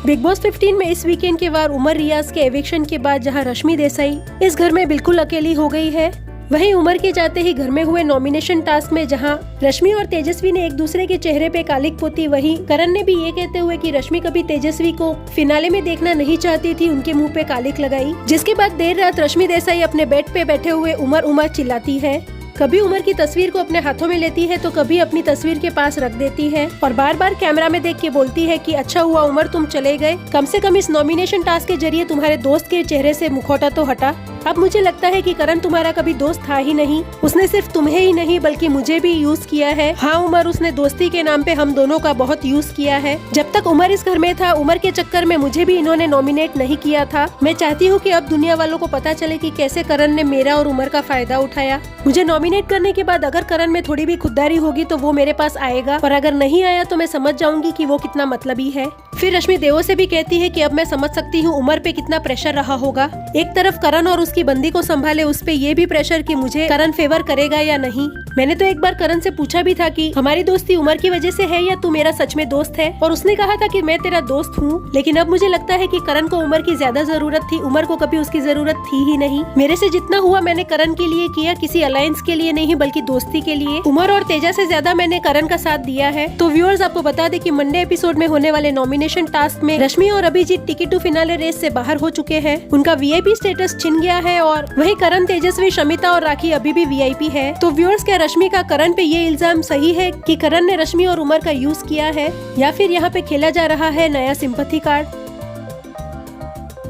Big boss 15 में इस weekend के वार उमर रियाज के एविक्शन के बाद जहां रश्मि देसाई इस घर में बिल्कुल अकेली हो गई है, वहीं उमर के जाते ही घर में हुए नॉमिनेशन टास्क में जहां रश्मि और तेजस्वी ने एक दूसरे के चेहरे पे कालिक पोती, वहीं करण ने भी ये कहते हुए कि रश्मि कभी तेजस्वी को फिनाले में देखना नहीं चाहती थी, उनके मुंह पे कालिक लगाई। जिसके बाद देर रात रश्मि देसाई अपने बेड पे बैठे हुए उमर उमर चिल्लाती है। कभी उमर की तस्वीर को अपने हाथों में लेती है तो कभी अपनी तस्वीर के पास रख देती है और बार बार कैमरा में देख के बोलती है कि अच्छा हुआ उमर तुम चले गए, कम से कम इस नॉमिनेशन टास्क के जरिए तुम्हारे दोस्त के चेहरे से मुखौटा तो हटा। अब मुझे लगता है कि करण तुम्हारा कभी दोस्त था ही नहीं, उसने सिर्फ तुम्हें ही नहीं बल्कि मुझे भी यूज किया है। हाँ उमर, उसने दोस्ती के नाम पे हम दोनों का बहुत यूज किया है। जब तक उमर इस घर में था, उमर के चक्कर में मुझे भी इन्होंने नॉमिनेट नहीं किया था। मैं चाहती हूँ कि अब दुनिया वालों को पता चले कि कैसे करण ने मेरा और उमर का फायदा उठाया। मुझे नॉमिनेट करने के बाद अगर करण में थोड़ी भी खुददारी होगी तो वो मेरे पास आएगा, और अगर नहीं आया तो मैं समझ जाऊंगी कि वो कितना मतलबी है। फिर रश्मि देवो से भी कहती है कि अब मैं समझ सकती हूँ उमर पे कितना प्रेशर रहा होगा। एक तरफ करण और उसकी बंदी को संभाले, उस पे ये भी प्रेशर कि मुझे करण फेवर करेगा या नहीं। मैंने तो एक बार करण से पूछा भी था कि हमारी दोस्ती उमर की वजह से है या तू मेरा सच में दोस्त है, और उसने कहा था कि मैं तेरा दोस्त हूँ। लेकिन अब मुझे लगता है कि करण को उमर की ज्यादा जरूरत थी, उमर को कभी उसकी जरूरत थी ही नहीं। मेरे से जितना हुआ मैंने करण के लिए किया, किसी अलायंस के लिए नहीं बल्कि दोस्ती के लिए। उमर और तेजा से ज्यादा मैंने करण का साथ दिया है। तो व्यूअर्स, आपको बता दें कि मंडे एपिसोड में होने वाले नॉमिनेशन टास्क में रश्मि और Abhijit ticket to finale race से बाहर हो चुके हैं। उनका वीआईपी स्टेटस छिन गया है और वहीं करण, तेजस्वी, शमिता और राखी अभी भी वीआईपी है। तो व्यूअर्स, क्या रश्मि का करण पे ये इल्जाम सही है कि करण ने रश्मि और उमर का यूज किया है, या फिर यहाँ पे खेला जा रहा है नया सिंपैथी कार्ड?